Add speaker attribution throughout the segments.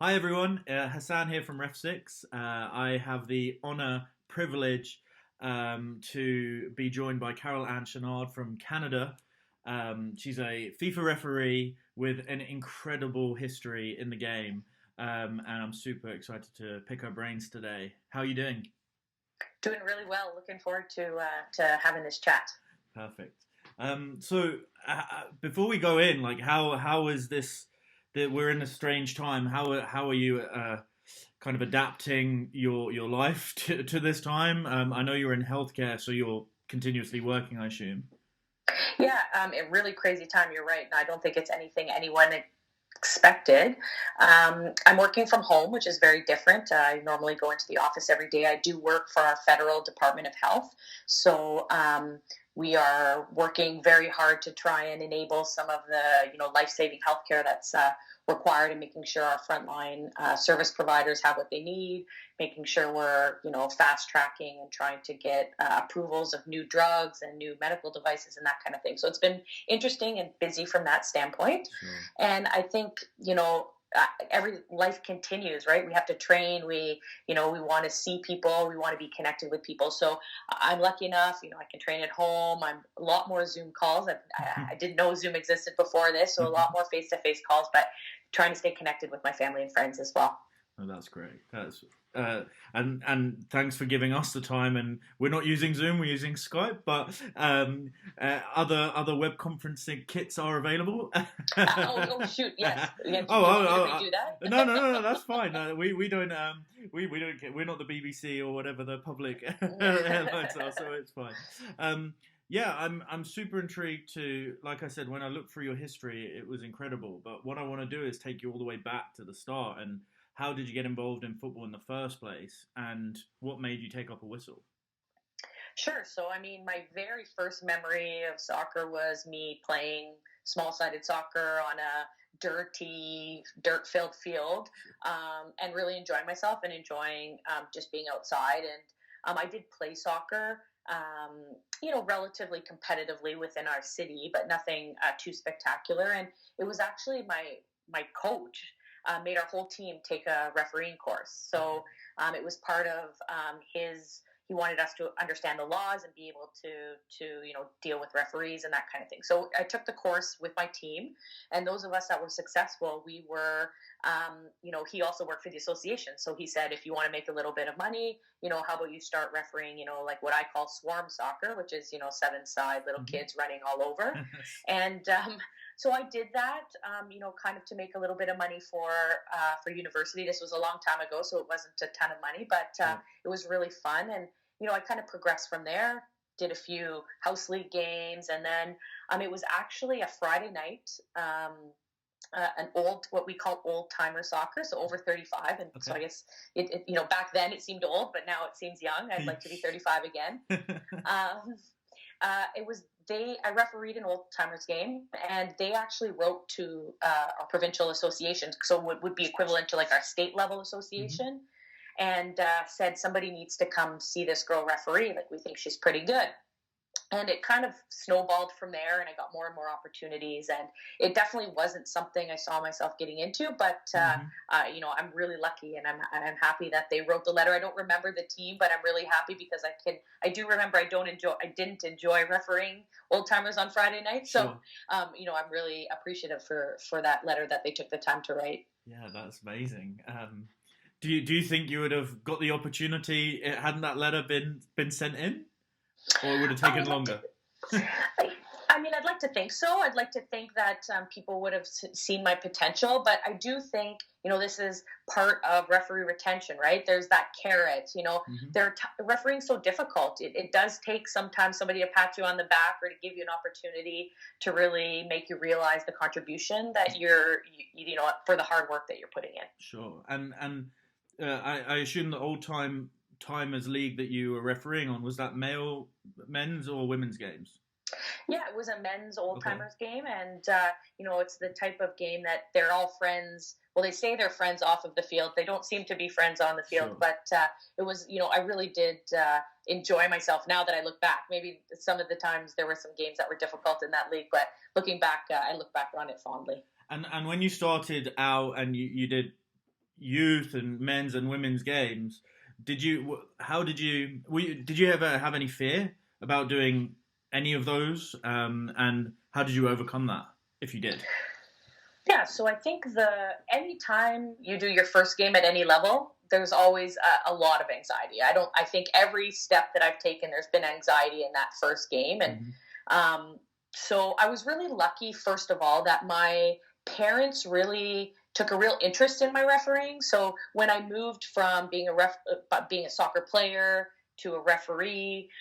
Speaker 1: Hi everyone, Hassan here from REFSIX. I have the honor, privilege to be joined by Carol Ann Chenard from Canada. She's a FIFA referee with an incredible history in the game, and I'm super excited to pick her brains today. How are you doing?
Speaker 2: Doing really well. Looking forward to having this chat.
Speaker 1: Perfect. Before we go in, like how is this? That we're in a strange time. How are you kind of adapting your life to this time? I know you're in healthcare, so you're continuously working, I assume.
Speaker 2: Yeah, a really crazy time. You're right, and I don't think it's anything anyone expected. I'm working from home, which is very different. I normally go into the office every day. I do work for our federal Department of Health, so we are working very hard to try and enable some of the life-saving healthcare that's required, and making sure our frontline service providers have what they need, making sure we're fast tracking and trying to get approvals of new drugs and new medical devices and that kind of thing. So it's been interesting and busy from that standpoint.
Speaker 1: Sure.
Speaker 2: And I think, every life continues, right? We have to train. We want to see people. We want to be connected with people. So I'm lucky enough, I can train at home. I'm a lot more Zoom calls. I didn't know Zoom existed before this, so a lot more face-to-face calls, but trying to stay connected with my family and friends as well.
Speaker 1: Oh, that's great. That's uh, and thanks for giving us the time. And we're not using Zoom; we're using Skype. But other web conferencing kits are available.
Speaker 2: Oh, shoot, yes. Yeah, do
Speaker 1: Oh,
Speaker 2: you
Speaker 1: oh,
Speaker 2: want me to
Speaker 1: oh,
Speaker 2: redo that?
Speaker 1: no, that's fine. We don't we don't we're not the BBC or whatever the public airlines are, so it's fine. Yeah, I'm super intrigued to, like I said, when I looked through your history, it was incredible. But what I want to do is take you all the way back to the start and how did you get involved in football in the first place, and what made you take up a whistle?
Speaker 2: Sure. So, I mean, my very first memory of soccer was me playing small sided soccer on a dirt filled field, and really enjoying myself and enjoying just being outside. And I did play soccer, relatively competitively within our city, but nothing too spectacular. And it was actually my coach. Made our whole team take a refereeing course. So it was part of his. He wanted us to understand the laws and be able to deal with referees and that kind of thing. So I took the course with my team, and those of us that were successful, we were he also worked for the association. So he said, if you want to make a little bit of money, how about you start refereeing, like what I call swarm soccer, which is seven-side little
Speaker 1: Mm-hmm.
Speaker 2: kids running all over. And so I did that, kind of to make a little bit of money for university. This was a long time ago, so it wasn't a ton of money, but
Speaker 1: Sure.
Speaker 2: it was really fun. And I kind of progressed from there. Did a few house league games, and then it was actually a Friday night. An old, what we call old timer soccer, so over 35. And so
Speaker 1: Okay.
Speaker 2: I guess back then it seemed old, but now it seems young. I'd like to be 35 again. Um, it was they I refereed an old timers game, and they actually wrote to our provincial association, so what would be equivalent to like our state level
Speaker 1: Hmm.
Speaker 2: association, and said somebody needs to come see this girl referee, like we think she's pretty good. And it kind of snowballed from there, and I got more and more opportunities, and it definitely wasn't something I saw myself getting into, but
Speaker 1: Hmm.
Speaker 2: I'm really lucky, and I'm happy that they wrote the letter. I don't remember the team, but I'm really happy because I do remember I didn't enjoy refereeing old timers on Friday night. So
Speaker 1: Sure.
Speaker 2: I'm really appreciative for that letter that they took the time to write.
Speaker 1: Yeah, that's amazing. Do you think you would have got the opportunity hadn't that letter been sent in, or it would have
Speaker 2: I
Speaker 1: taken
Speaker 2: would like to
Speaker 1: longer?
Speaker 2: I, I mean, I'd like to think so. I'd like to think that people would have seen my potential, but I do think, this is part of referee retention, right? There's that carrot,
Speaker 1: Hmm.
Speaker 2: refereeing so difficult. It does take sometimes somebody to pat you on the back or to give you an opportunity to really make you realize the contribution that for the hard work that you're putting in.
Speaker 1: Sure. And I assume the old timers league that you were refereeing on was that men's or women's games?
Speaker 2: Yeah, it was a men's old
Speaker 1: Okay.
Speaker 2: timers game, and it's the type of game that they're all friends. Well, they say they're friends off of the field. They don't seem to be friends on the field,
Speaker 1: Sure.
Speaker 2: but it was, I really did enjoy myself. Now that I look back, maybe some of the times there were some games that were difficult in that league, but looking back, I look back on it fondly.
Speaker 1: And when you started out and you did youth and men's and women's games, did you? How did you? Did you ever have any fear about doing any of those? And how did you overcome that, if you did?
Speaker 2: Yeah, so I think anytime you do your first game at any level, there's always a lot of anxiety. I think every step that I've taken, there's been anxiety in that first game. And
Speaker 1: Hmm.
Speaker 2: so I was really lucky, first of all, that my parents really took a real interest in my refereeing. So when I moved from being a soccer player to a referee,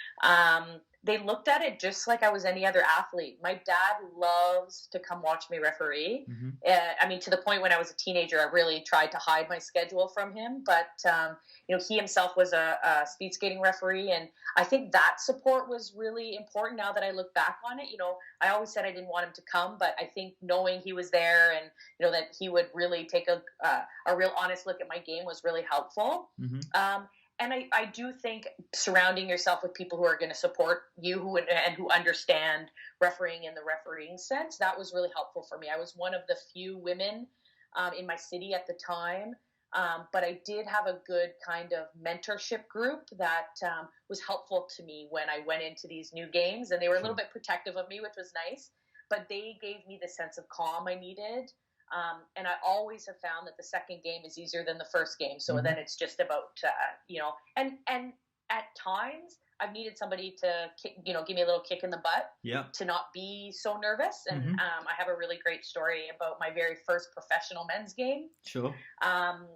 Speaker 2: they looked at it just like I was any other athlete. My dad loves to come watch me referee.
Speaker 1: Hmm.
Speaker 2: I mean, to the point when I was a teenager, I really tried to hide my schedule from him. But he himself was a speed skating referee, and I think that support was really important. Now that I look back on it, I always said I didn't want him to come, but I think knowing he was there and that he would really take a real honest look at my game was really helpful.
Speaker 1: Hmm.
Speaker 2: And I do think surrounding yourself with people who are going to support you who understand refereeing in the refereeing sense, that was really helpful for me. I was one of the few women in my city at the time, but I did have a good kind of mentorship group that was helpful to me when I went into these new games, and they were a little
Speaker 1: Sure.
Speaker 2: bit protective of me, which was nice, but they gave me the sense of calm I needed. And I always have found that the second game is easier than the first game. So
Speaker 1: Hmm.
Speaker 2: then it's just about, and at times I've needed somebody to, give me a little kick in the butt
Speaker 1: Yeah.
Speaker 2: to not be so nervous. And
Speaker 1: Hmm.
Speaker 2: I have a really great story about my very first professional men's game.
Speaker 1: Sure.
Speaker 2: Um,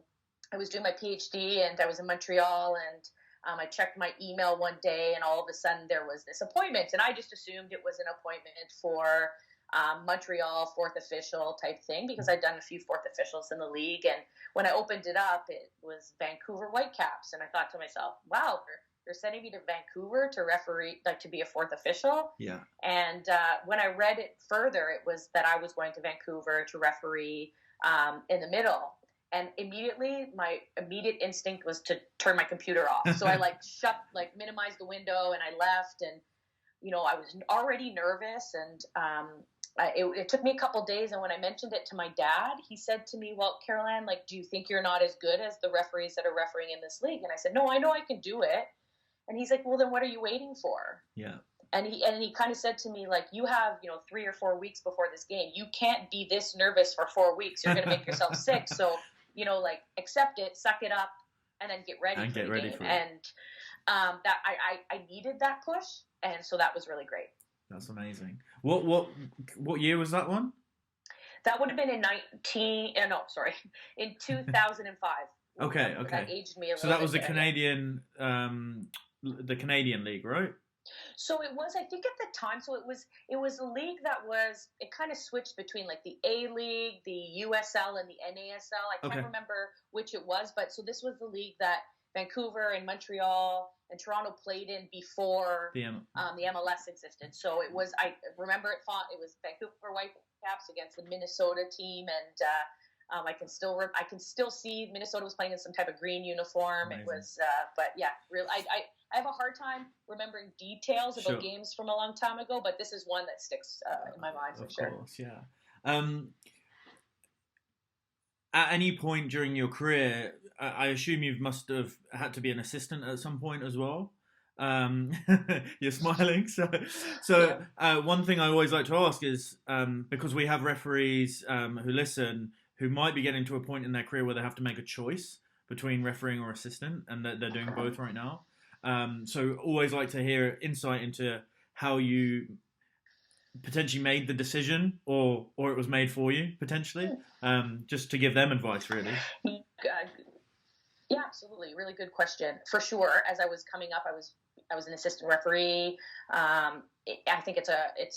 Speaker 2: I was doing my PhD and I was in Montreal, and I checked my email one day, and all of a sudden there was this appointment, and I just assumed it was an appointment for Montreal fourth official type thing because I'd done a few fourth officials in the league. And when I opened it up, it was Vancouver Whitecaps, and I thought to myself, "Wow, they're sending me to Vancouver to referee, like to be a fourth official."
Speaker 1: Yeah.
Speaker 2: And when I read it further, it was that I was going to Vancouver to referee in the middle. And immediately, my immediate instinct was to turn my computer off. So I minimized the window, and I left. And I was already nervous, and it took me a couple days. And when I mentioned it to my dad, he said to me, "Well, Caroline, like, do you think you're not as good as the referees that are refereeing in this league?" And I said, "No, I know I can do it." And he's like, "Well, then what are you waiting for?"
Speaker 1: Yeah.
Speaker 2: And he kind of said to me, like, "You have 3 or 4 weeks before this game. You can't be this nervous for 4 weeks. You're going to make yourself sick. So like, accept it, suck it up, and then get ready
Speaker 1: And
Speaker 2: for
Speaker 1: get
Speaker 2: the
Speaker 1: ready
Speaker 2: game."
Speaker 1: for it.
Speaker 2: And that I needed that push, and so that was really great.
Speaker 1: That's amazing. What year was that one?
Speaker 2: That would have been in no, sorry, in 2005.
Speaker 1: Okay.
Speaker 2: That
Speaker 1: Okay.
Speaker 2: aged me a
Speaker 1: So
Speaker 2: little
Speaker 1: that
Speaker 2: bit
Speaker 1: was
Speaker 2: there.
Speaker 1: the Canadian league, right?
Speaker 2: So it was, I think at the time, so it was a league that it kind of switched between like the A League, the USL, and the NASL. I
Speaker 1: Okay.
Speaker 2: can't remember which it was, but so this was the league that Vancouver and Montreal and Toronto played in before
Speaker 1: The
Speaker 2: the MLS existed. So I remember it was Vancouver Whitecaps against the Minnesota team, and I can still see Minnesota was playing in some type of green uniform.
Speaker 1: Amazing.
Speaker 2: It was, but yeah, really, I have a hard time remembering details about
Speaker 1: Sure.
Speaker 2: games from a long time ago, but this is one that sticks in my mind for sure.
Speaker 1: Of course, yeah. At any point during your career, I assume you must have had to be an assistant at some point as well. Um, you're smiling. So one thing I always like to ask is because we have referees who listen who might be getting to a point in their career where they have to make a choice between refereeing or assistant, and they're doing both right now. So always like to hear insight into how you potentially made the decision, or it was made for you potentially, just to give them advice, really.
Speaker 2: Yeah, absolutely. Really good question. For sure. As I was coming up, I was an assistant referee. I think it's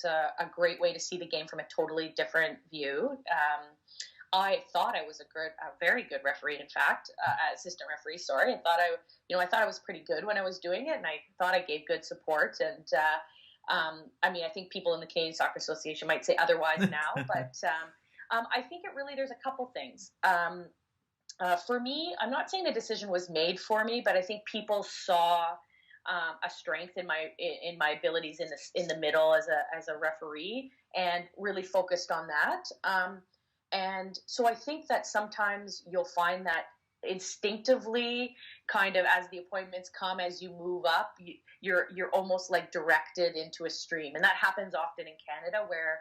Speaker 2: a great way to see the game from a totally different view. I thought I was a very good referee. In fact, assistant referee. Sorry, I thought I was pretty good when I was doing it, and I thought I gave good support. And I think people in the Canadian Soccer Association might say otherwise now, but I think there's a couple things. For me, I'm not saying the decision was made for me, but I think people saw a strength in my abilities in the middle as a referee, and really focused on that. And so I think that sometimes you'll find that instinctively, kind of as the appointments come, as you move up, you're almost like directed into a stream. And that happens often in Canada, where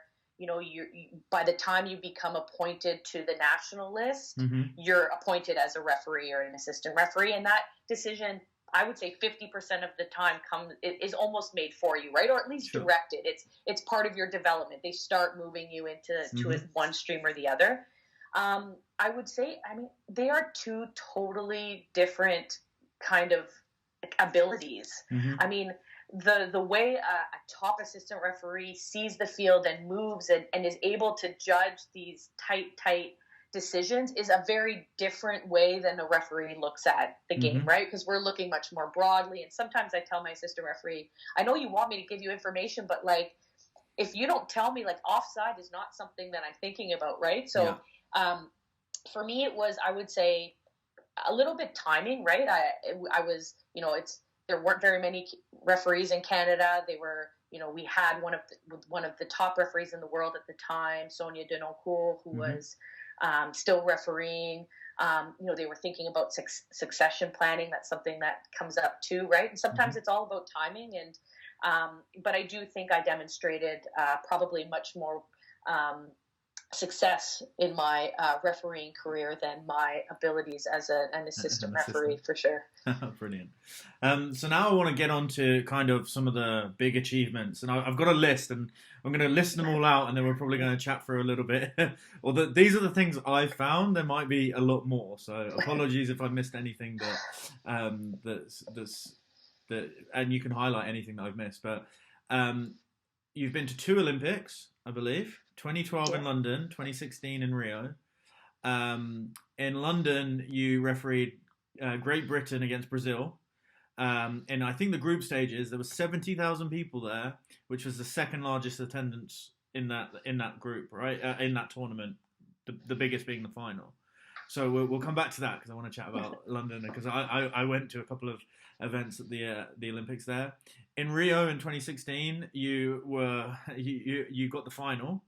Speaker 2: by the time you become appointed to the national list,
Speaker 1: Mm-hmm.
Speaker 2: you're appointed as a referee or an assistant referee, and that decision, I would say 50% of the time, is almost made for you, right? Or at least
Speaker 1: Sure.
Speaker 2: directed. It's part of your development. They start moving you to one stream or the other. I would say, I mean, they are two totally different kind of abilities.
Speaker 1: Mm-hmm.
Speaker 2: I mean, the way a top assistant referee sees the field and moves and is able to judge these tight decisions is a very different way than a referee looks at the game, right? Because we're looking much more broadly. And sometimes I tell my assistant referee, I know you want me to give you information, but like, if you don't tell me, like, offside is not something that I'm thinking about, right? So for me, it was, I would say, a little bit timing, right? I was, there weren't very many referees in Canada. They were, we had one of the top referees in the world at the time, Sonia Denoncourt, who was still refereeing. They were thinking about succession planning. That's something that comes up too, right? And sometimes it's all about timing. And but I do think I demonstrated probably much more success in my refereeing career than my abilities as an assistant referee, for sure.
Speaker 1: Brilliant. So now I want to get on to kind of some of the big achievements, and I've got a list, and I'm going to list them all out, and then we're probably going to chat through a little bit. These are the things I've found. There might be a lot more, so apologies if I missed anything that, and you can highlight anything that I've missed. But you've been to 2 Olympics, I believe. 2012 in London, 2016 in Rio. In London, you refereed Great Britain against Brazil. And I think the group stages, there was 70,000 people there, which was the second largest attendance in that group, right? In that tournament, the biggest being the final. So we'll come back to that because I want to chat about London, because I went to a couple of events at the Olympics there. In Rio in 2016, you got the final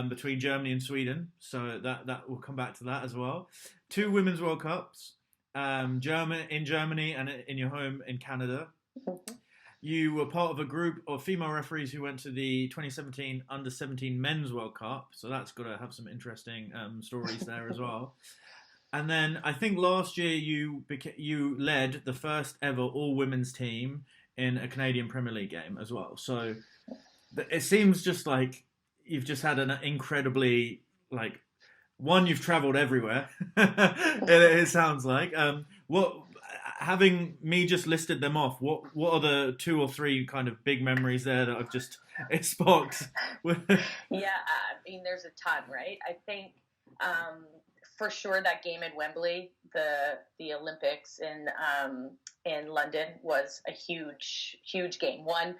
Speaker 1: between Germany and Sweden, so that we'll come back to that as well. 2 Women's World Cups, in Germany and in your home in Canada. You were part of a group of female referees who went to the 2017 Under-17 Men's World Cup, so that's got to have some interesting stories there as well. And then I think last year you led the first ever all-women's team in a Canadian Premier League game as well. So it seems just like you've just had an incredibly, like, you've travelled everywhere. it sounds like. Having me just listed them off, what are the 2 or 3 kind of big memories there that I've just sparked?
Speaker 2: Yeah, I mean, there's a ton, right? I think for sure that game in Wembley, the Olympics in London, was a huge game. 1,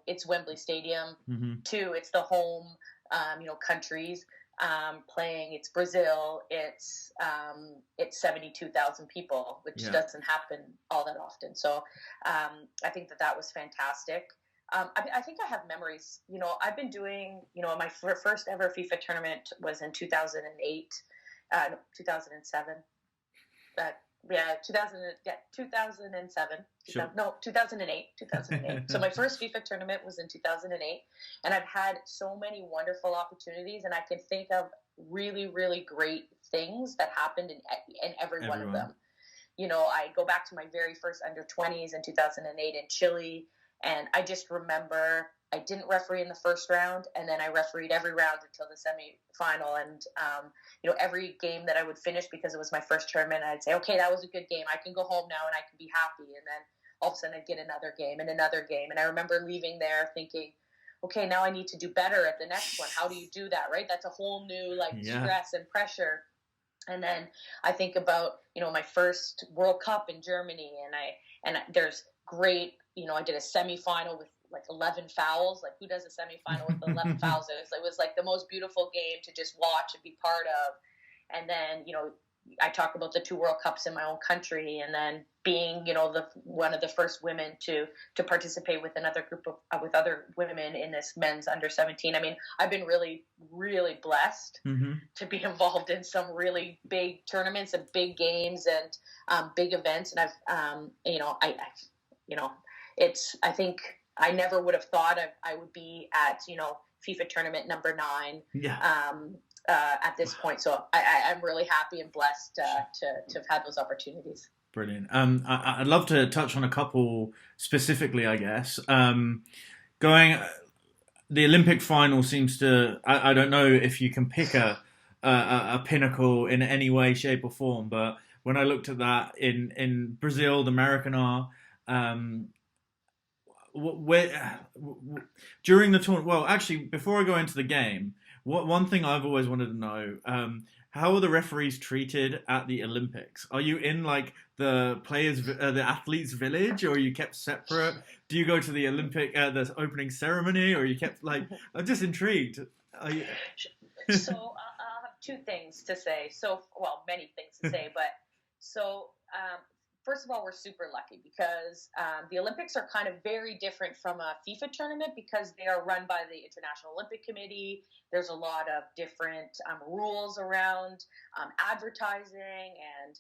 Speaker 2: it's Wembley Stadium. 2, it's the home countries playing. It's Brazil. It's 72,000 people, which doesn't happen all that often. So I think that was fantastic. I think I have memories. I've been doing. My first ever FIFA tournament was in 2008. 2007. 2007.
Speaker 1: Sure.
Speaker 2: No, 2008. 2008. So my first FIFA tournament was in 2008, and I've had so many wonderful opportunities, and I can think of really, really great things that happened in every one of them. I go back to my very first under-20s in 2008 in Chile, and I just remember I didn't referee in the first round, and then I refereed every round until the semi-final. And every game that I would finish, because it was my first tournament, I'd say, okay, that was a good game. I can go home now and I can be happy. And then all of a sudden I'd get another game and another game. And I remember leaving there thinking, okay, now I need to do better at the next one. How do you do that, right? That's a whole new stress and pressure. And then I think about, my first World Cup in Germany, and there's great, I did a semi-final with 11 fouls. Like, who does a semi-final with 11 fouls? It was like the most beautiful game to just watch and be part of. And then, I talk about the 2 World Cups in my own country, and then being, the one of the first women to participate with another group of with other women in this men's under-17. I mean, I've been really, really blessed to be involved in some really big tournaments and big games and big events. And I've, I think I never would have thought I would be at, FIFA tournament number 9.
Speaker 1: Yeah.
Speaker 2: At this point, so I'm really happy and blessed to have had those opportunities.
Speaker 1: Brilliant. I'd love to touch on a couple specifically, I guess. The Olympic final seems to. I don't know if you can pick a pinnacle in any way, shape, or form, but when I looked at that in Brazil, the Maracanã, during the tournament. Well, actually, before I go into the game. One thing I've always wanted to know, how are the referees treated at the Olympics? Are you in like the athletes' village, or are you kept separate? Do you go to the the opening ceremony, or are you kept like? I'm just intrigued.
Speaker 2: So I'll have 2 things to say. So, well, many things to say, but first of all, we're super lucky because the Olympics are kind of very different from a FIFA tournament because they are run by the International Olympic Committee. There's a lot of different rules around advertising and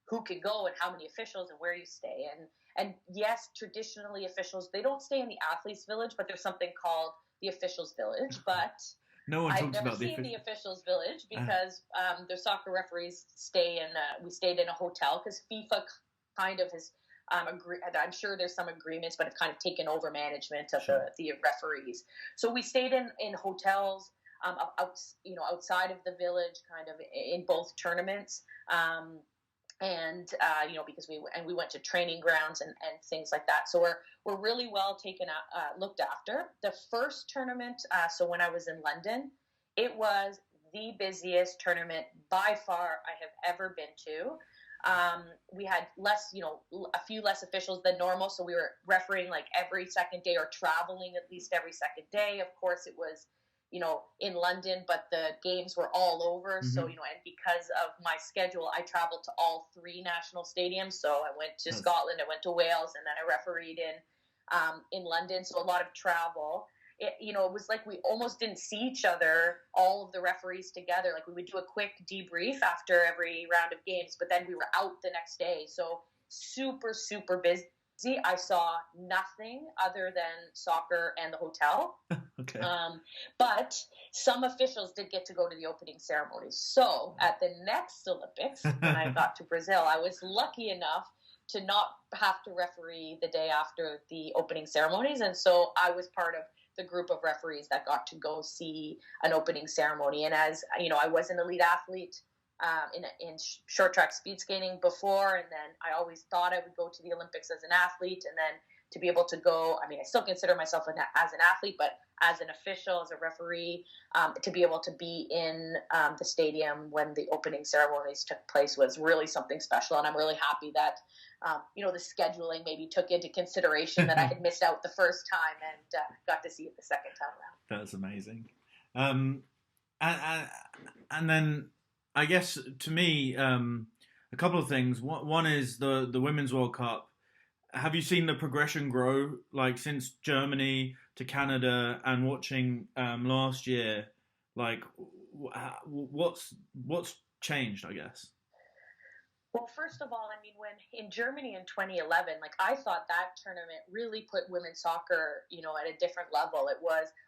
Speaker 2: who can go and how many officials and where you stay. And yes, traditionally officials, they don't stay in the athletes' village, but there's something called the officials' village. But
Speaker 1: no one talks
Speaker 2: I've never
Speaker 1: about
Speaker 2: seen the officials' village because the soccer referees we stayed in a hotel because FIFA kind of has I'm sure there's some agreements, but have kind of taken over management of the referees. So we stayed in hotels outside of the village, kind of in both tournaments. Because we went to training grounds and things like that. So we're really well looked after. The first tournament, so when I was in London, it was the busiest tournament by far I have ever been to. We had a few less officials than normal, so we were refereeing like every second day or traveling at least every second day. Of course, it was in London, but the games were all over. Mm-hmm. So, and because of my schedule, I traveled to all 3 national stadiums. So I went to Scotland, I went to Wales, and then I refereed in London. So a lot of travel. It was like we almost didn't see each other, all of the referees together. Like we would do a quick debrief after every round of games, but then we were out the next day. So super, super busy. I saw nothing other than soccer and the hotel.
Speaker 1: Okay.
Speaker 2: But some officials did get to go to the opening ceremonies. So at the next Olympics, when I got to Brazil, I was lucky enough to not have to referee the day after the opening ceremonies. And so I was part of the group of referees that got to go see an opening ceremony. And as I was an elite athlete in short track speed skating before, and then I always thought I would go to the Olympics as an athlete, and then to be able to go, I still consider myself as an athlete, but as an official, as a referee, to be able to be in the stadium when the opening ceremonies took place was really something special, and I'm really happy that the scheduling maybe took into consideration that I had missed out the first time and got to see it the second time around.
Speaker 1: That's amazing. And then I guess to me, a couple of things. One is the Women's World Cup. Have you seen the progression grow, like since Germany to Canada, and watching last year? Like, what's changed? I guess.
Speaker 2: Well, first of all, when in Germany in 2011, I thought that tournament really put women's soccer, at a different level.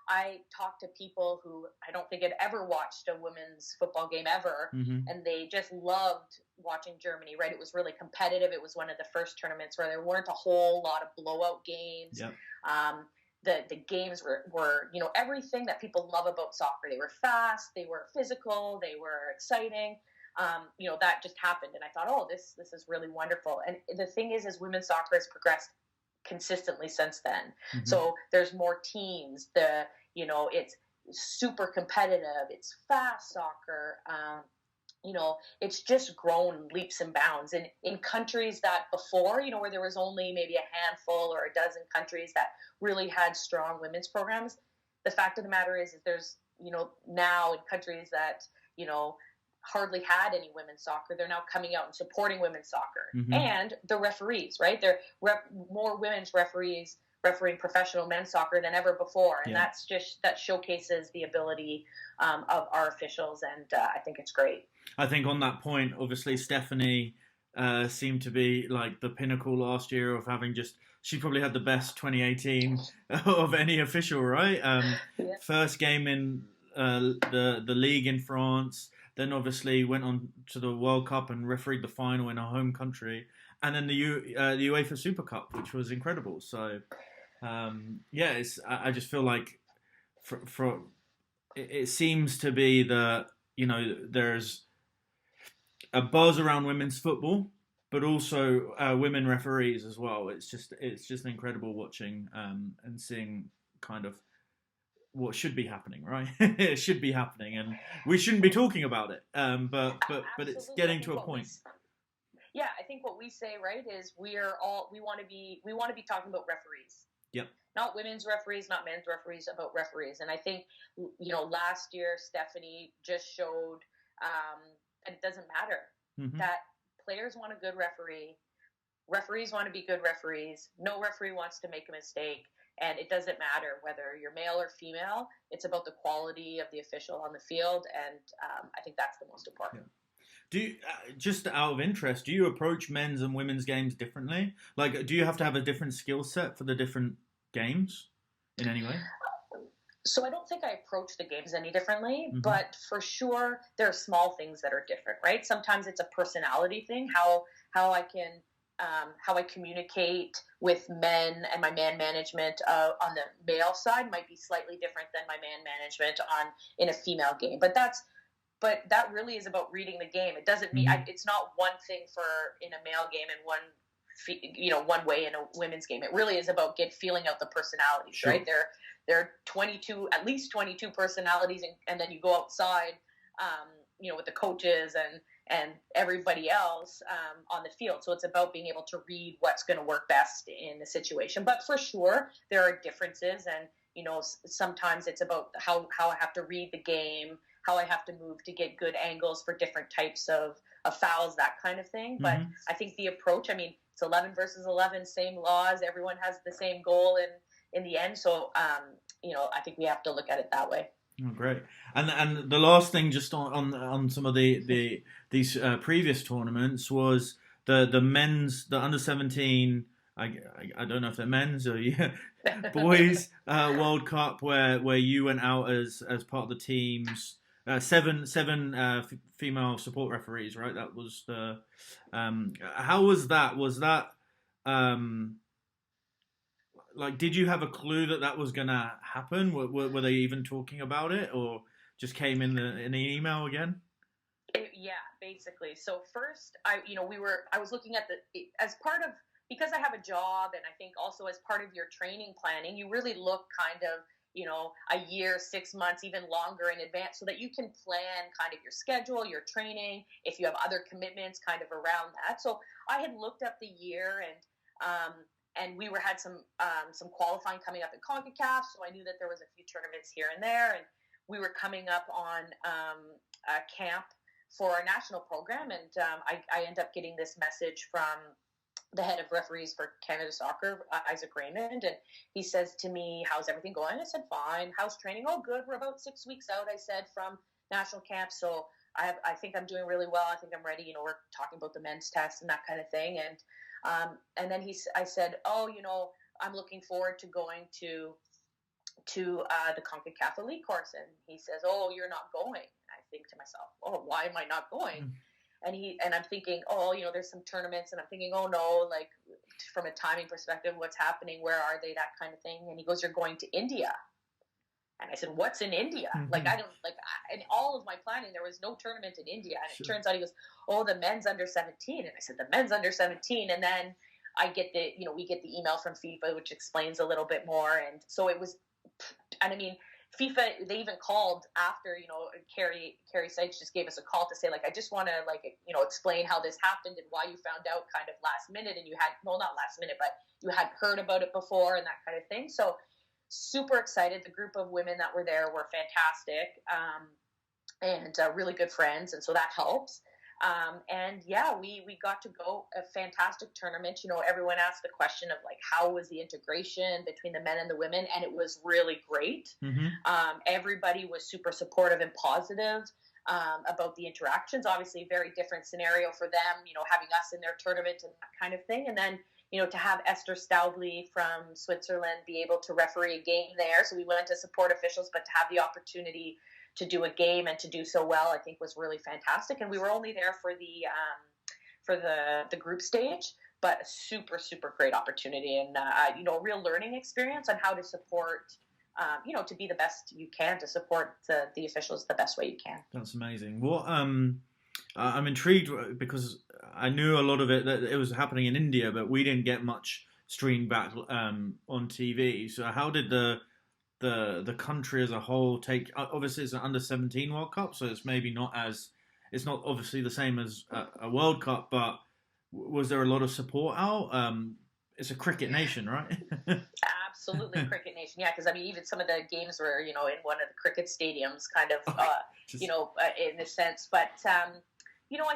Speaker 2: I talked to people who I don't think had ever watched a women's football game ever, mm-hmm. and they just loved watching Germany, right? It was really competitive. It was one of the first tournaments where there weren't a whole lot of blowout games. Yep. The games were everything that people love about soccer. They were fast, they were physical, they were exciting. That just happened, and I thought, oh, this is really wonderful. And the thing is women's soccer has progressed consistently since then. Mm-hmm. So there's more teams. It's super competitive. It's fast soccer. It's just grown leaps and bounds. And in countries that before, where there was only maybe a handful or a dozen countries that really had strong women's programs, the fact of the matter is there's, now in countries that, hardly had any women's soccer. They're now coming out and supporting women's soccer.
Speaker 1: Mm-hmm.
Speaker 2: And the referees, right? There are more women's referees refereeing professional men's soccer than ever before. And
Speaker 1: Yeah.
Speaker 2: that showcases the ability of our officials. And I think it's great.
Speaker 1: I think on that point, obviously, Stephanie seemed to be like the pinnacle last year of having just. She probably had the best 2018 of any official, right?
Speaker 2: Yeah.
Speaker 1: First game in the league in France, then obviously went on to the World Cup and refereed the final in her home country, and then the UEFA Super Cup, which was incredible. So, yeah, I just feel like it seems to be that there's a buzz around women's football, but also women referees as well. It's just incredible watching and seeing kind of what should be happening, right? It should be happening, and we shouldn't be talking about it. But it's getting to a point.
Speaker 2: Yeah, I think what we say, right, is we want to be talking about referees.
Speaker 1: Yep.
Speaker 2: Not women's referees, not men's referees, about referees. And I think last year Stephanie just showed that it doesn't matter. Mm-hmm. That players want a good referee, referees want to be good referees. No referee wants to make a mistake. And it doesn't matter whether you're male or female. It's about the quality of the official on the field, and I think that's the most important.
Speaker 1: Yeah. Do you, just out of interest, do you approach men's and women's games differently? Like, do you have to have a different skill set for the different games in any way?
Speaker 2: So I don't think I approach the games any differently, mm-hmm. but for sure there are small things that are different, right? Sometimes it's a personality thing, how I communicate with men and my man management on the male side might be slightly different than my man management in a female game. But that really is about reading the game. It doesn't mean it's not one thing in a male game and one way in a women's game. It really is about feeling out the personalities, sure. Right? There are at least 22 personalities, and then you go outside, with the coaches and everybody else on the field. So it's about being able to read what's going to work best in the situation. But for sure, there are differences, and sometimes it's about how I have to read the game, how I have to move to get good angles for different types of fouls, that kind of thing. Mm-hmm. But I think the approach, it's 11 versus 11, same laws. Everyone has the same goal in the end. So, I think we have to look at it that way.
Speaker 1: Oh, great. And the last thing, just on some of these previous tournaments, was the men's, the under 17. I don't know if they're men's or boys World Cup where you went out as part of the teams. Seven female support referees, right? That was the. How was that? Was that like, did you have a clue that was gonna happen? Were they even talking about it, or just came in the email again?
Speaker 2: Yeah, basically. So first, I was looking at as part of, because I have a job, and I think also as part of your training planning, you really look kind of a year, 6 months, even longer in advance, so that you can plan kind of your schedule, your training, if you have other commitments kind of around that. So I had looked up the year, and we had some qualifying coming up in CONCACAF, so I knew that there was a few tournaments here and there, and we were coming up on a camp for our national program, and I end up getting this message from the head of referees for Canada Soccer, Isaac Raymond, and he says to me, "How's everything going?" I said, "Fine." "How's training?" "Oh, good. We're about 6 weeks out," I said, "from national camp, so I think I'm doing really well. I think I'm ready. We're talking about the men's test and that kind of thing." And then I said, "Oh, I'm looking forward to going to the CONCACAF Elite course." And he says, "Oh, you're not going." And I think to myself, "Oh, why am I not going?" Mm. And I'm thinking, "Oh, there's some tournaments," and I'm thinking, "Oh no, like from a timing perspective, what's happening? Where are they?" That kind of thing. And he goes, "You're going to India." And I said, "What's in India?" Mm-hmm. In all of my planning, there was no tournament in India. And It turns out, he goes, "Oh, the men's under 17. And I said, "The men's under 17. And then we get the email from FIFA, which explains a little bit more. And so it was, FIFA, they even called after, Carrie Sykes just gave us a call to say, I just want to, explain how this happened and why you found out kind of last minute, and you had, well, not last minute, but you had heard about it before and that kind of thing." So super excited. The group of women that were there were fantastic. and really good friends, and so that helps. And yeah, we got to go a fantastic tournament. Everyone asked the question of like, how was the integration between the men and the women, and it was really great.
Speaker 1: Mm-hmm.
Speaker 2: Everybody was super supportive and positive about the interactions. Obviously, very different scenario for them, having us in their tournament and that kind of thing. And then, to have Esther Staubli from Switzerland be able to referee a game there. So we went to support officials, but to have the opportunity to do a game and to do so well, I think was really fantastic. And we were only there for the group stage, but a super, super great opportunity, and a real learning experience on how to support, to be the best you can, to support the officials the best way you can.
Speaker 1: That's amazing. What I'm intrigued because I knew a lot of it that it was happening in India, but we didn't get much streamed back on TV. So how did the country as a whole take? Obviously, it's an under-17 World Cup, so it's maybe not it's not obviously the same as a World Cup, but was there a lot of support out? It's a cricket nation, right?
Speaker 2: Absolutely, cricket nation. Yeah, because even some of the games were, in one of the cricket stadiums, kind of, in a sense. But I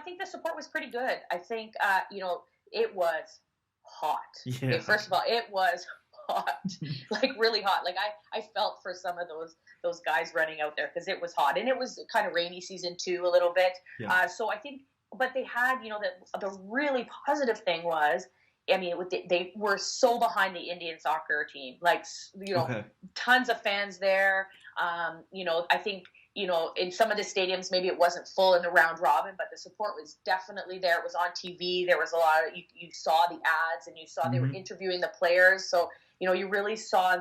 Speaker 2: think the support was pretty good. I think, it was hot.
Speaker 1: Yeah.
Speaker 2: Okay, first of all, it was hot, like really hot. Like I felt for some of those guys running out there because it was hot, and it was kind of rainy season too, a little bit.
Speaker 1: Yeah.
Speaker 2: So I think, but they had, the really positive thing was, they were so behind the Indian soccer team, like,
Speaker 1: Okay.
Speaker 2: tons of fans there. I think, in some of the stadiums, maybe it wasn't full in the round robin, but the support was definitely there. It was on TV. There was a lot of, you saw the ads, and you saw they were interviewing the players. So, you really saw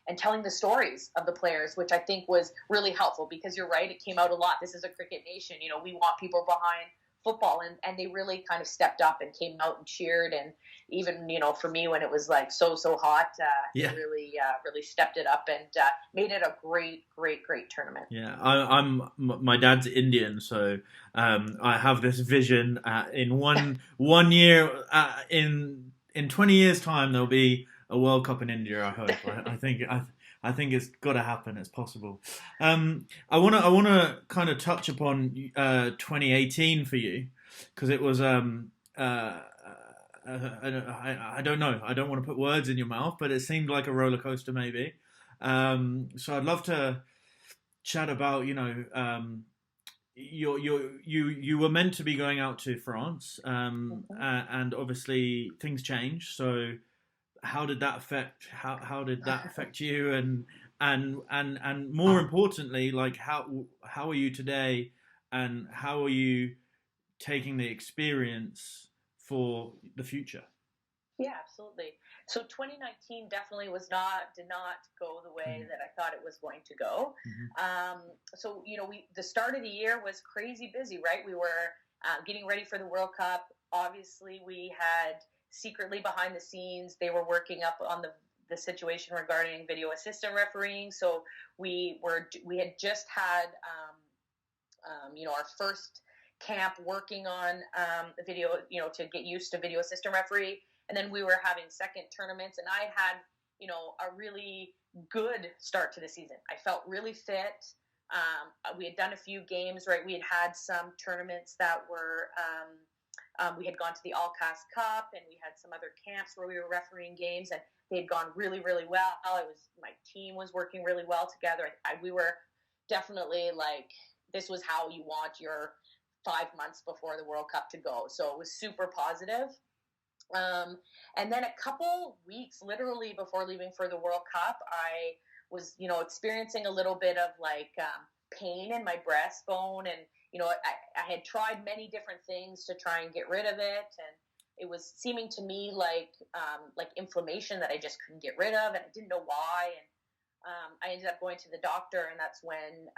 Speaker 2: and telling the stories of the players, which I think was really helpful, because you're right, it came out a lot. This is a cricket nation. We want people behind football, and they really kind of stepped up and came out and cheered. And even, for me, when it was like so hot,
Speaker 1: Yeah.
Speaker 2: they really stepped it up and made it a great tournament.
Speaker 1: Yeah, my dad's Indian, so I have this vision. In one year, in 20 years' time, there'll be a World Cup in India. I hope. I think it's got to happen. It's possible. I wanna kind of touch upon 2018 for you, because it was I don't know. I don't want to put words in your mouth, but it seemed like a roller coaster, maybe. So I'd love to chat about, you were meant to be going out to France, and obviously things changed. So how did that affect you, and more importantly, like how are you today, and how are you taking the experience for the future?
Speaker 2: Yeah, absolutely. So 2019 definitely did not go the way that I thought it was going to go. So the start of the year was crazy busy, right? We were getting ready for the World Cup. Obviously, we had secretly behind the scenes, they were working up on the situation regarding video assistant refereeing. So we had just had our first camp working on the video, to get used to video assistant referee. And then we were having second tournaments, and I had, a really good start to the season. I felt really fit. We had done a few games, right? We had some tournaments that were, we had gone to the All-Cast Cup, and we had some other camps where we were refereeing games, and they had gone really, really well. My team was working really well together. We were definitely like, this was how you want your 5 months before the World Cup to go. So it was super positive. And then a couple weeks, literally before leaving for the World Cup, I was, experiencing a little bit of like pain in my breastbone, and I had tried many different things to try and get rid of it, and it was seeming to me like inflammation that I just couldn't get rid of, and I didn't know why. And I ended up going to the doctor, and that's when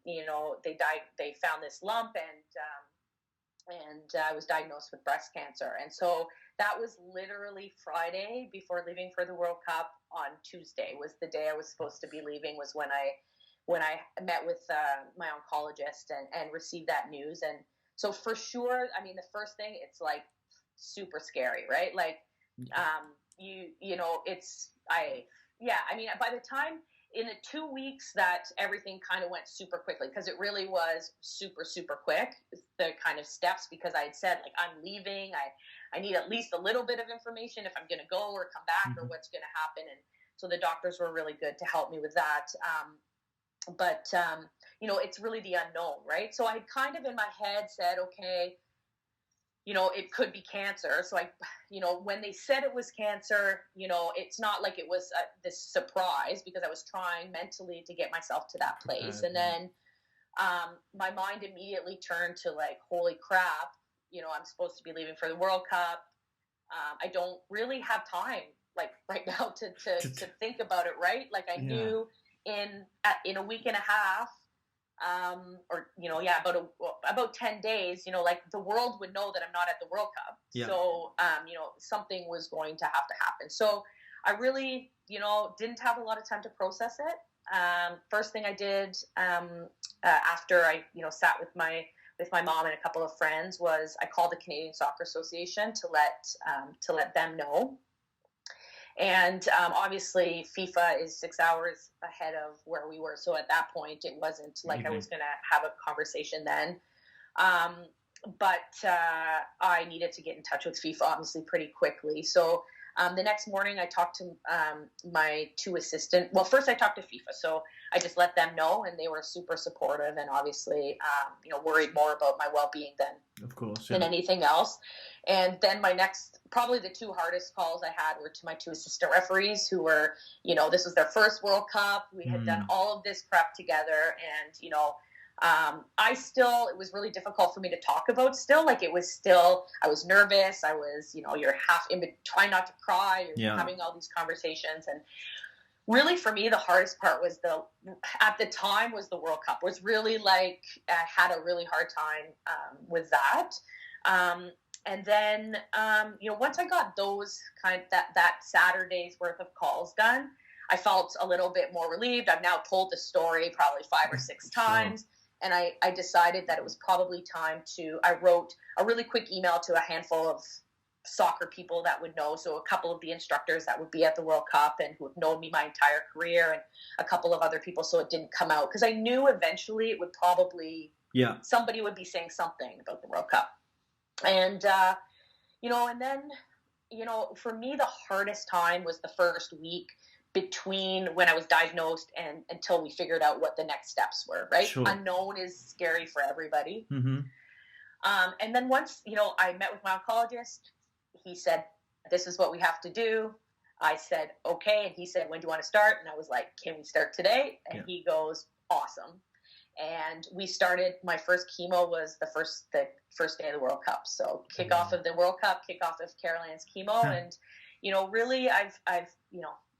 Speaker 2: they found this lump, and I was diagnosed with breast cancer. And so that was literally Friday before leaving for the World Cup. On Tuesday was the day I was supposed to be leaving, was when I met with my oncologist and received that news. And so for sure, the first thing, it's like super scary, right? Like, by the time in the 2 weeks that everything kind of went super quickly, because it really was super, super quick, the kind of steps, because I had said, like, I'm leaving. I need at least a little bit of information if I'm going to go or come back or what's going to happen. And so the doctors were really good to help me with that. But it's really the unknown, right? So I kind of in my head said, okay, it could be cancer. So when they said it was cancer, it's not like it was this surprise, because I was trying mentally to get myself to that place. And then my mind immediately turned to, like, holy crap, I'm supposed to be leaving for the World Cup. I don't really have time, like, right now to think about it, right? Like, I knew in a week and a half, about 10 days, like, the world would know that I'm not at the World Cup. Yeah. So, something was going to have to happen. So I really, didn't have a lot of time to process it. First thing I did, after I, sat with my mom and a couple of friends, was I called the Canadian Soccer Association to let them know. And obviously, FIFA is 6 hours ahead of where we were. So at that point, it wasn't like I was going to have a conversation then. But I needed to get in touch with FIFA, obviously, pretty quickly. So the next morning, I talked to my two assistants. Well, first I talked to FIFA. So I just let them know, and they were super supportive and obviously, worried more about my well-being than anything else. And then probably the two hardest calls I had were to my two assistant referees, who were, this was their first World Cup. We had done all of this prep together, and, it was really difficult for me to talk about still. Like, it was still, I was nervous. I was, you're trying not to cry. You're having all these conversations. And really, for me, the hardest part was at the time was the World Cup. Was really, like, I had a really hard time with that. And then, once I got those that Saturday's worth of calls done, I felt a little bit more relieved. I've now told the story probably 5 or 6 times. And I decided that it was probably time I wrote a really quick email to a handful of soccer people that would know. So a couple of the instructors that would be at the World Cup and who have known me my entire career, and a couple of other people, so it didn't come out. Because I knew eventually it would probably, somebody would be saying something about the World Cup. And, and then, for me, the hardest time was the first week between when I was diagnosed and until we figured out what the next steps were, right? Sure. Unknown is scary for everybody. Mm-hmm. And then once, I met with my oncologist, he said, this is what we have to do. I said, okay. And he said, when do you want to start? And I was like, can we start today? And he goes, awesome. And we started, my first chemo was the first day of the World Cup. So kickoff of the World Cup, kickoff of Carol Ann's chemo. And, really I've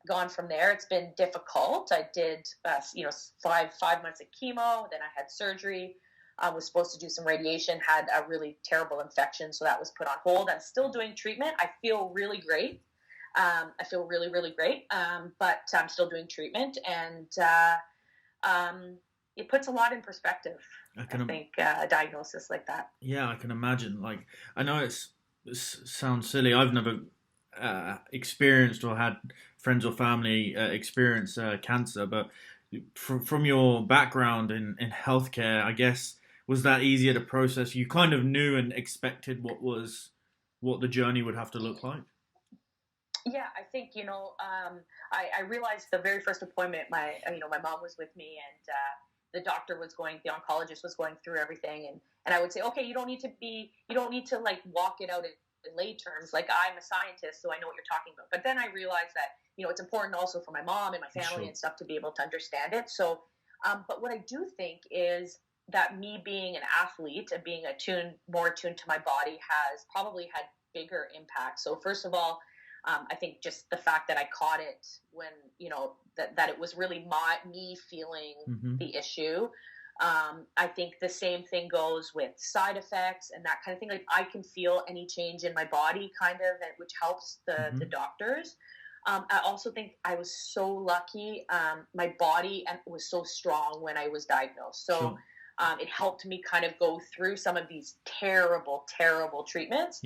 Speaker 2: gone from there. It's been difficult. I did, 5 months of chemo. Then I had surgery. I was supposed to do some radiation, had a really terrible infection. So that was put on hold. I'm still doing treatment. I feel really great. I feel really, really great. But I'm still doing treatment, and it puts a lot in perspective. I think a diagnosis like that.
Speaker 1: Yeah, I can imagine. Like, I know it sounds silly. I've never experienced or had friends or family experience cancer, but from your background in healthcare, I guess, was that easier to process? You kind of knew and expected what the journey would have to look like?
Speaker 2: Yeah, I think, I realized the very first appointment, my mom was with me, and the oncologist was going through everything. And I would say, okay, you don't need to like walk it out in lay terms. Like, I'm a scientist, so I know what you're talking about. But then I realized that, it's important also for my mom and my family and stuff to be able to understand it. So, but what I do think is that me being an athlete and being more attuned to my body has probably had bigger impact. So first of all, I think just the fact that I caught it when, that it was really me feeling the issue. I think the same thing goes with side effects and that kind of thing. Like, I can feel any change in my body kind of, which helps the doctors. I also think I was so lucky. My body was so strong when I was diagnosed. So it helped me kind of go through some of these terrible, terrible treatments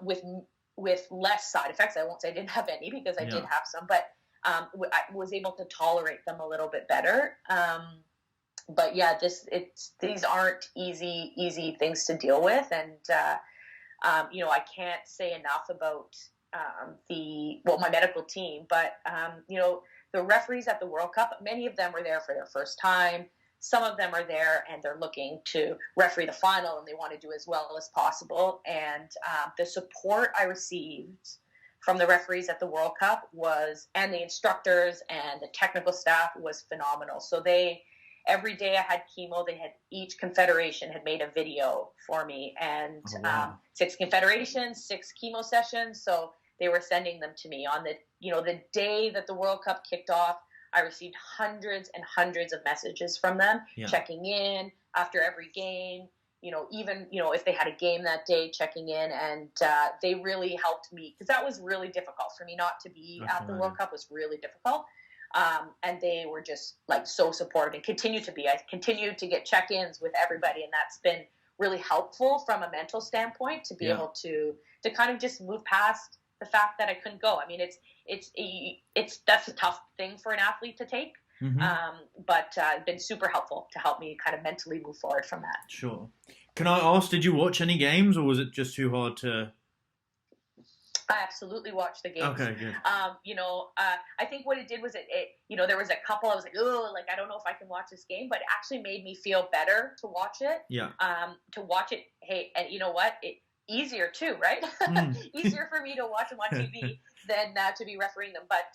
Speaker 2: with less side effects. I won't say I didn't have any, because I did have some, but I was able to tolerate them a little bit better. But yeah, these aren't easy things to deal with, and I can't say enough about my medical team, but the referees at the World Cup, many of them were there for their first time. Some of them are there and they're looking to referee the final, and they want to do as well as possible. And the support I received from the referees at the World Cup and the instructors and the technical staff was phenomenal. So every day I had chemo, each confederation had made a video for me, and 6 confederations, 6 chemo sessions. So they were sending them to me on the day that the World Cup kicked off. I received hundreds and hundreds of messages from them, checking in after every game, even, if they had a game that day, checking in. And they really helped me, because that was really difficult for me. Not to be at the World Cup was really difficult. And they were just like so supportive, and continue to be. I continued to get check-ins with everybody, and that's been really helpful from a mental standpoint to be able to kind of just move past the fact that I couldn't go. I mean, that's a tough thing for an athlete to take, but it's been super helpful to help me kind of mentally move forward from that.
Speaker 1: Sure. Can I ask, did you watch any games, or was it just too hard to?
Speaker 2: I absolutely watched the games.
Speaker 1: Okay, good.
Speaker 2: I think what it did was there was a couple I was like, oh, like I don't know if I can watch this game, but it actually made me feel better to watch it. Yeah. To watch it, hey, and you know what? Easier too, right? Easier for me to watch them on TV than to be refereeing them. But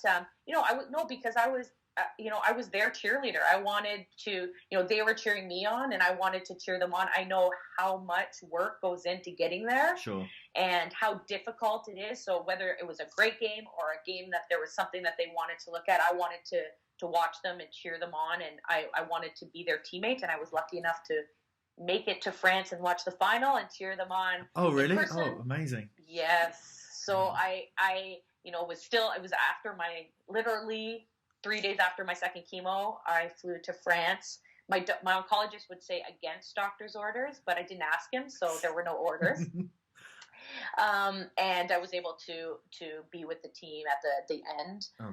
Speaker 2: because I was I was their cheerleader. I wanted to, they were cheering me on, and I wanted to cheer them on. I know how much work goes into getting there, and how difficult it is. So whether it was a great game or a game that there was something that they wanted to look at, I wanted to watch them and cheer them on, and I wanted to be their teammate. And I was lucky enough to make it to France and watch the final and cheer them on.
Speaker 1: Oh, really? Oh, amazing.
Speaker 2: Yes. So I it was after literally 3 days after my second chemo, I flew to France. My oncologist would say against doctor's orders, but I didn't ask him, so there were no orders. And I was able to be with the team at the end. Oh,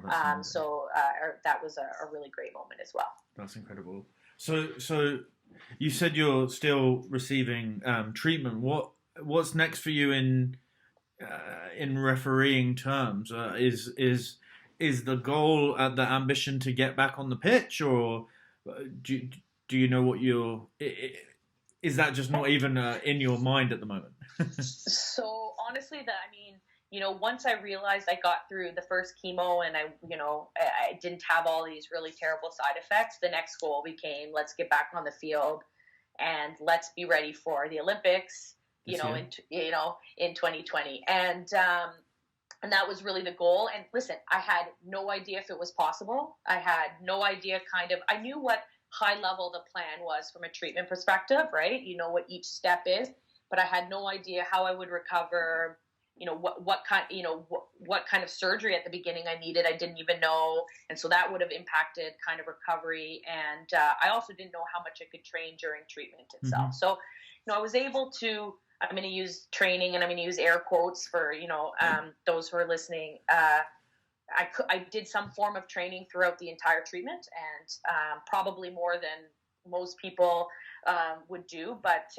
Speaker 2: that was a really great moment as well.
Speaker 1: That's incredible. So you said you're still receiving treatment. What's next for you in refereeing terms? Is the goal, the ambition to get back on the pitch, or do you know what is that just not even in your mind at the moment?
Speaker 2: So honestly, once I realized I got through the first chemo and I didn't have all these really terrible side effects, the next goal became, let's get back on the field and let's be ready for the Olympics, in 2020. And that was really the goal. And listen, I had no idea if it was possible. I had no idea I knew what high level the plan was from a treatment perspective, right? You know what each step is, but I had no idea how I would recover, what kind of surgery at the beginning I needed. I didn't even know. And so that would have impacted kind of recovery. And I also didn't know how much I could train during treatment itself. So, I was able to, I'm going to use training, and I'm going to use air quotes for, those who are listening. I did some form of training throughout the entire treatment, and probably more than most people would do, but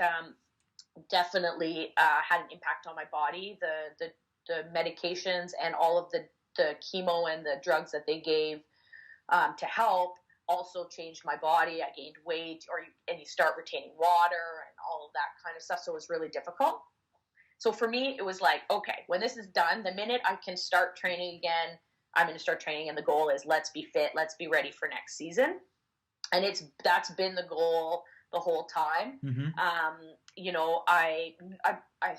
Speaker 2: definitely had an impact on my body. The medications and all of the chemo and the drugs that they gave to help also changed my body. I gained weight, and you start retaining water and all of that kind of stuff. So it was really difficult. So for me, it was like, okay, when this is done, the minute I can start training again, I'm going to start training. And the goal is, let's be fit. Let's be ready for next season. And that's been the goal the whole time. I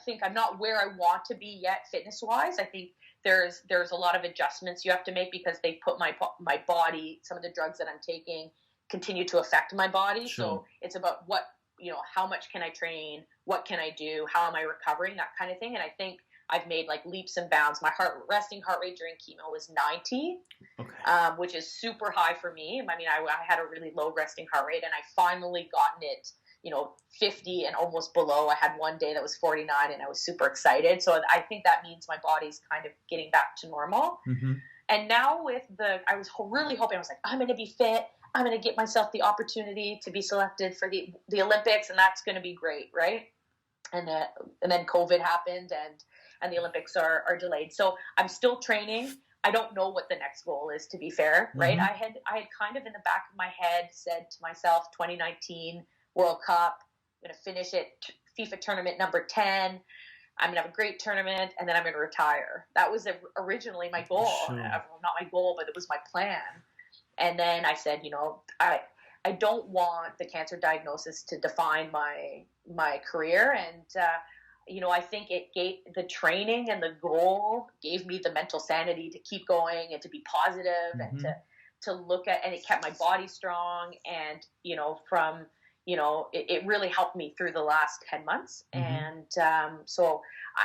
Speaker 2: think I'm not where I want to be yet fitness wise. I think there's a lot of adjustments you have to make, because they put my body, some of the drugs that I'm taking continue to affect my body. So it's about how much can I train? What can I do? How am I recovering? That kind of thing. And I think I've made like leaps and bounds. My resting heart rate during chemo was 90, which is super high for me. I mean, I had a really low resting heart rate, and I finally gotten it, 50 and almost below. I had one day that was 49, and I was super excited. So I think that means my body's kind of getting back to normal. And now I was really hoping, I was like, I'm going to be fit. I'm going to get myself the opportunity to be selected for the Olympics, and that's going to be great, right? And then COVID happened, and the Olympics are delayed. So I'm still training. I don't know what the next goal is, to be fair, right? I had kind of in the back of my head said to myself, 2019 World Cup, I'm going to finish it, FIFA tournament number 10. I'm going to have a great tournament, and then I'm going to retire. That was originally my goal.
Speaker 1: Sure.
Speaker 2: Not my goal, but it was my plan. And then I said, I don't want the cancer diagnosis to define my career. And, I think it gave the training and the goal gave me the mental sanity to keep going and to be positive and to look at, and it kept my body strong. And, it really helped me through the last 10 months. And so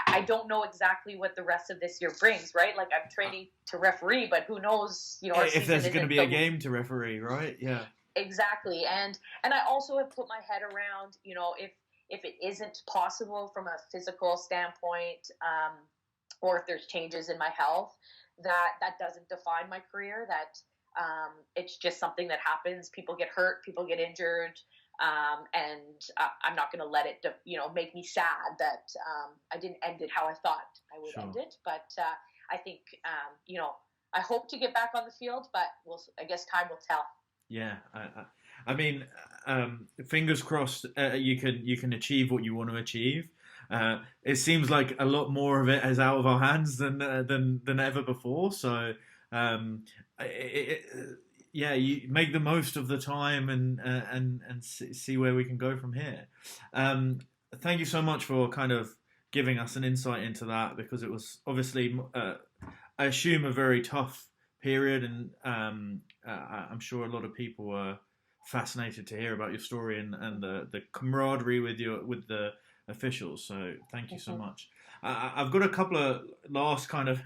Speaker 2: I don't know exactly what the rest of this year brings, right? Like, I'm training to referee, but who knows,
Speaker 1: if there's going to be a game to referee, right? Yeah.
Speaker 2: Exactly. And I also have put my head around, if it isn't possible from a physical standpoint, or if there's changes in my health, that doesn't define my career, that it's just something that happens. People get hurt, people get injured. And I'm not going to let it, make me sad that I didn't end it how I thought I would end it. But I think, I hope to get back on the field, but I guess time will tell.
Speaker 1: Yeah, I mean, fingers crossed. You can achieve what you want to achieve. It seems like a lot more of it is out of our hands than ever before. So, yeah, you make the most of the time and see where we can go from here. Thank you so much for kind of giving us an insight into that, because it was obviously, I assume, a very tough period, and I'm sure a lot of people were fascinated to hear about your story and the camaraderie with the officials. So thank you so much. I've got a couple of last kind of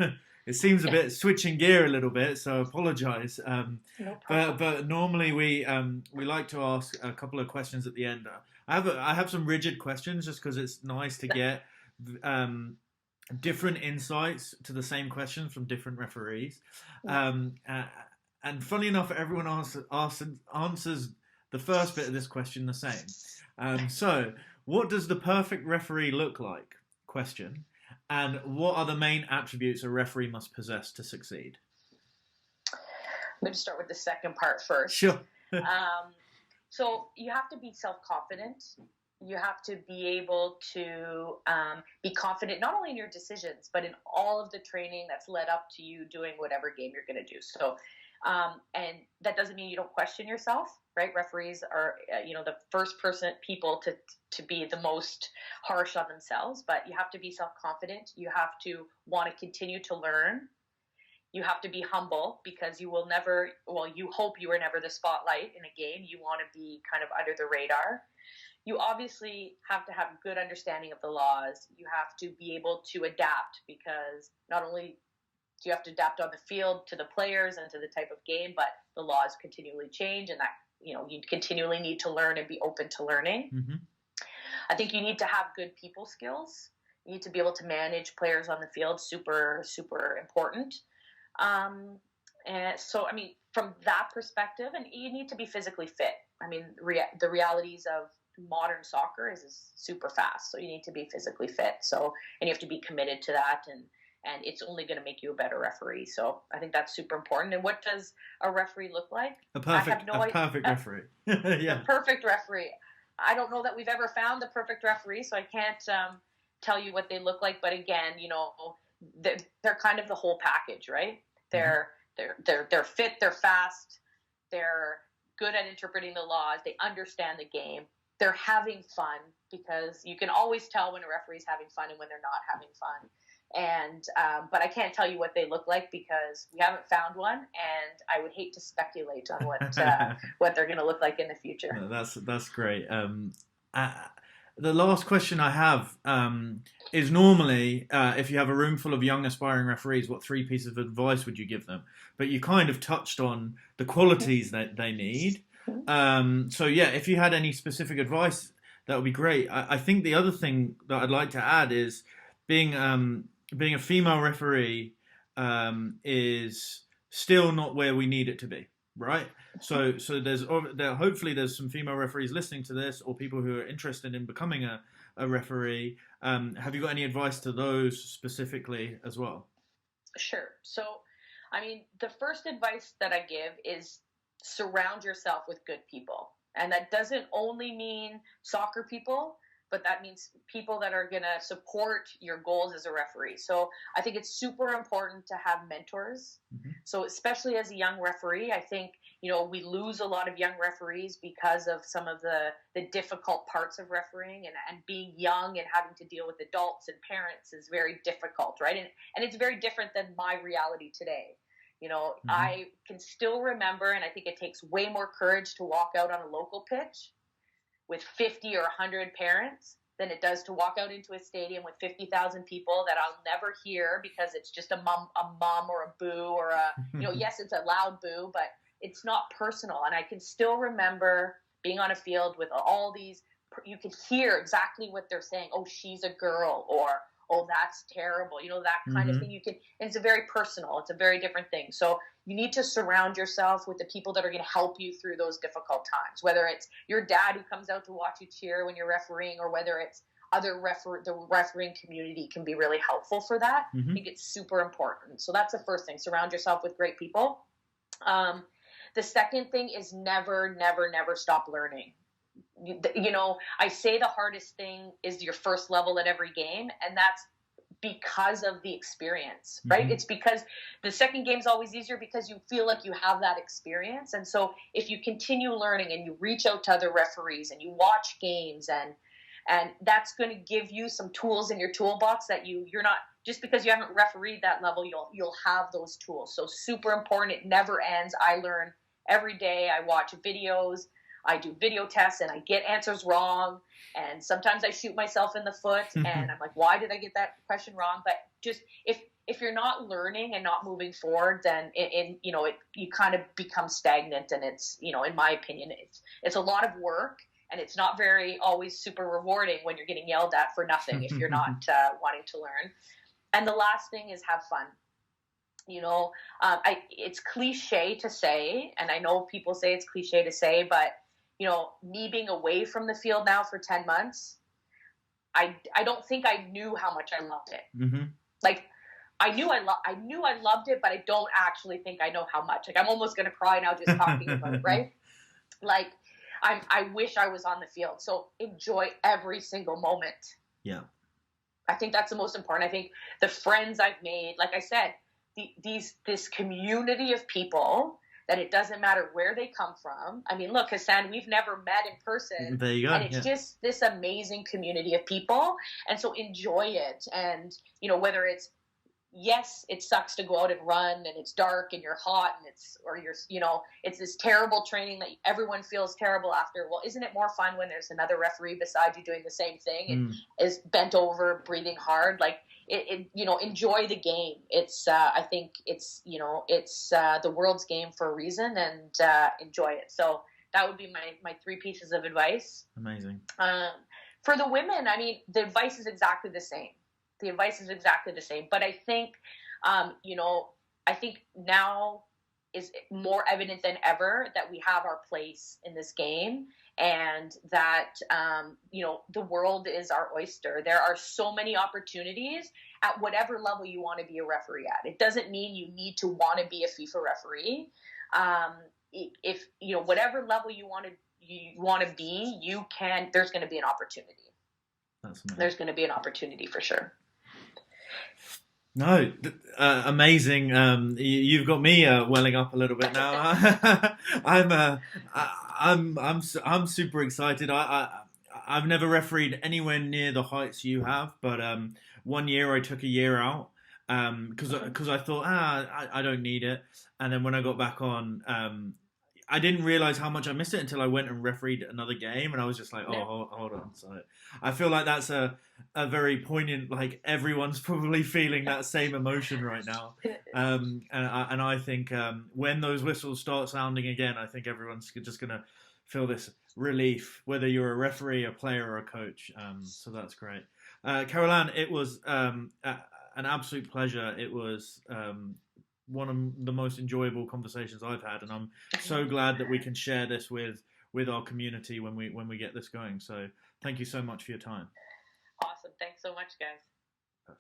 Speaker 1: it seems a bit switching gear a little bit, so I apologize.
Speaker 2: No
Speaker 1: but normally we like to ask a couple of questions at the end. I have some rigid questions just because it's nice to get different insights to the same questions from different referees. And funny enough, everyone answers the first bit of this question the same. So, what does the perfect referee look like? Question. And what are the main attributes a referee must possess to succeed?
Speaker 2: I'm going to start with the second part first.
Speaker 1: Sure.
Speaker 2: So you have to be self-confident. You have to be able to be confident not only in your decisions, but in all of the training that's led up to you doing whatever game you're going to do. So, and that doesn't mean you don't question yourself, right? Referees are, the first people to be the most harsh on themselves, but you have to be self-confident. You have to want to continue to learn. You have to be humble, because you hope you are never the spotlight in a game. You want to be kind of under the radar. You obviously have to have good understanding of the laws. You have to be able to adapt, because not only do you have to adapt on the field to the players and to the type of game, but the laws continually change, and that, you continually need to learn and be open to learning. I think you need to have good people skills. You need to be able to manage players on the field. Super, super important. And so, from that perspective, and you need to be physically fit. The realities of modern soccer is super fast, so you need to be physically fit. So, and you have to be committed to that, and it's only going to make you a better referee. So I think that's super important. And what does a referee look like?
Speaker 1: A perfect referee. Yeah.
Speaker 2: A perfect referee. I don't know that we've ever found the perfect referee, so I can't tell you what they look like. But again, they're kind of the whole package, right? They're fit, they're fast, they're good at interpreting the laws, they understand the game, they're having fun, because you can always tell when a referee's having fun and when they're not having fun. And but I can't tell you what they look like, because we haven't found one, and I would hate to speculate on what they're going to look like in the future.
Speaker 1: No, that's great. The last question I have is normally, if you have a room full of young aspiring referees, what 3 pieces of advice would you give them? But you kind of touched on the qualities that they need. So yeah, if you had any specific advice, that would be great. I think the other thing that I'd like to add is being a female referee is still not where we need it to be, right? So hopefully there's some female referees listening to this, or people who are interested in becoming a referee. Have you got any advice to those specifically as well?
Speaker 2: Sure. So, I mean, the first advice that I give is surround yourself with good people. And that doesn't only mean soccer people, but that means people that are going to support your goals as a referee. So I think it's super important to have mentors.
Speaker 1: Mm-hmm.
Speaker 2: So especially as a young referee, I think, you know, we lose a lot of young referees because of some of the difficult parts of refereeing, and being young and having to deal with adults and parents is very difficult, right? And it's very different than my reality today. You know,
Speaker 1: Mm-hmm.
Speaker 2: I can still remember, and I think it takes way more courage to walk out on a local pitch with 50 or 100 parents than it does to walk out into a stadium with 50,000 people that I'll never hear because it's just a mom or a boo or a, you know, yes, it's a loud boo, but it's not personal. And I can still remember being on a field with all these, you could hear exactly what they're saying. Oh, she's a girl, or, oh, that's terrible. You know, that kind
Speaker 1: Mm-hmm.
Speaker 2: of thing. You can, and it's a very personal, it's a very different thing. So you need to surround yourself with the people that are going to help you through those difficult times, whether it's your dad who comes out to watch you cheer when you're refereeing, or whether it's the refereeing community can be really helpful for that.
Speaker 1: Mm-hmm.
Speaker 2: I think it's super important. So that's the first thing. Surround yourself with great people. The second thing is never, never, never stop learning. You know, I say the hardest thing is your first level at every game, and that's because of the experience, right?
Speaker 1: Mm-hmm.
Speaker 2: It's because the second game's always easier because you feel like you have that experience. And so if you continue learning and you reach out to other referees and you watch games, and that's going to give you some tools in your toolbox that you're not, just because you haven't refereed that level, you'll have those tools. So super important. It never ends. I learn every day. I watch videos, I do video tests, and I get answers wrong. And sometimes I shoot myself in the foot, and I'm like, why did I get that question wrong? But just if you're not learning and not moving forward, then you kind of become stagnant. And it's, you know, in my opinion, it's a lot of work, and it's not very always super rewarding when you're getting yelled at for nothing if you're not wanting to learn. And the last thing is have fun. You know, it's cliche to say, and I know people say it's cliche to say, but you know, me being away from the field now for 10 months, I don't think I knew how much I loved it.
Speaker 1: Mm-hmm.
Speaker 2: Like, I knew I loved it, but I don't actually think I know how much. Like, I'm almost going to cry now just talking about it, right? Like, I wish I was on the field. So enjoy every single moment.
Speaker 1: Yeah.
Speaker 2: I think that's the most important. I think the friends I've made, like I said, this community of people, that it doesn't matter where they come from. I mean, look, Hassan, we've never met in person.
Speaker 1: There you go.
Speaker 2: And it's just this amazing community of people. And so enjoy it. And, you know, whether it's, yes, it sucks to go out and run, and it's dark and you're hot, and it's this terrible training that everyone feels terrible after. Well, isn't it more fun when there's another referee beside you doing the same thing and is bent over, breathing hard? Like, enjoy the game. It's, I think it's the world's game for a reason, and enjoy it. So that would be my 3 pieces of advice.
Speaker 1: Amazing.
Speaker 2: For the women, I mean, the advice is exactly the same. But I think, I think now is more evident than ever that we have our place in this game, and that, the world is our oyster. There are so many opportunities at whatever level you want to be a referee at. It doesn't mean you need to want to be a FIFA referee. If, whatever level you want to be, there's going to be an opportunity. There's going to be an opportunity for sure.
Speaker 1: No, amazing. You've got me welling up a little bit now. I'm super excited. I've never refereed anywhere near the heights you have, but one year I took a year out because I thought I don't need it, and then when I got back on, I didn't realize how much I missed it until I went and refereed another game, and I was just like, oh, hold on. So I feel like that's a very poignant, like everyone's probably feeling that same emotion right now. And I think when those whistles start sounding again, I think everyone's just going to feel this relief, whether you're a referee, a player, or a coach. So that's great. Caroline, it was an absolute pleasure. It was one of the most enjoyable conversations I've had, and I'm so glad that we can share this with our community when we get this going. So thank you so much for your time.
Speaker 2: Awesome. Thanks so much, guys.